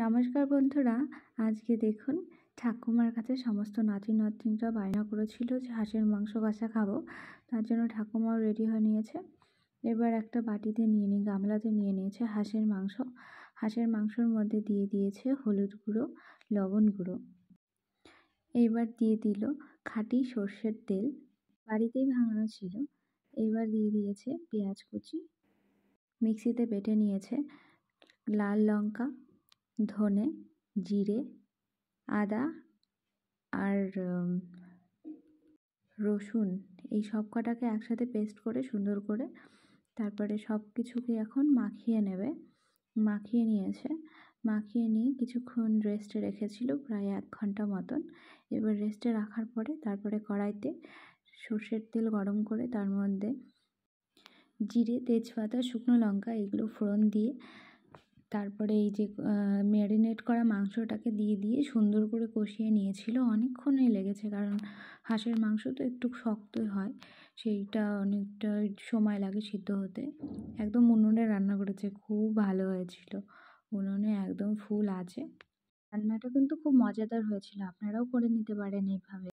নমস্কার বন্ধুরা, আজকে দেখুন ঠাকুমার কাছে সমস্ত নাতি নাতনিরা বায়না করেছিল যে হাঁসের মাংস কষা খাবো। তার জন্য ঠাকুমাও রেডি হয়ে নিয়েছে। এবার একটা বাটিতে গামলাতে নিয়ে নিয়েছে হাঁসের মাংস। হাঁসের মাংসর মধ্যে দিয়ে দিয়েছে হলুদ গুঁড়ো, লবণ গুঁড়ো। এবার দিয়ে দিল খাঁটি সর্ষের তেল, বাড়িতেই ভাঙানো ছিল। এবার দিয়ে দিয়েছে পেঁয়াজ কুচি, মিক্সিতে বেটে নিয়েছে লাল লঙ্কা, ধনে, জিরে, আদা আর রসুন, এই সব কটাকে একসাথে পেস্ট করে সুন্দর করে তারপরে সব কিছুকে এখন মাখিয়ে নেবে। মাখিয়ে নিয়েছে, মাখিয়ে নিয়ে কিছুক্ষণ রেস্টে রেখেছিল, প্রায় 1 ঘন্টা মতন। এবার রেস্টে রাখার পরে তারপরে কড়াইতে সর্ষের তেল গরম করে তার মধ্যে জিরে, তেজপাতা, শুকনো লঙ্কা এগুলো ফোড়ন দিয়ে তারপরে এই যে ম্যারিনেট করা মাংসটাকে দিয়ে সুন্দর করে কষিয়ে নিয়েছিল। অনেকক্ষণই লেগেছে, কারণ হাঁসের মাংস তো একটু শক্তই হয়, সেইটা অনেকটা সময় লাগে সিদ্ধ হতে। একদম উনুনে রান্না করেছে, খুব ভালো হয়েছিল, উনুনে একদম ফুল আছে। রান্নাটা কিন্তু খুব মজাদার হয়েছিল, আপনারাও করে নিতে পারেন এইভাবে।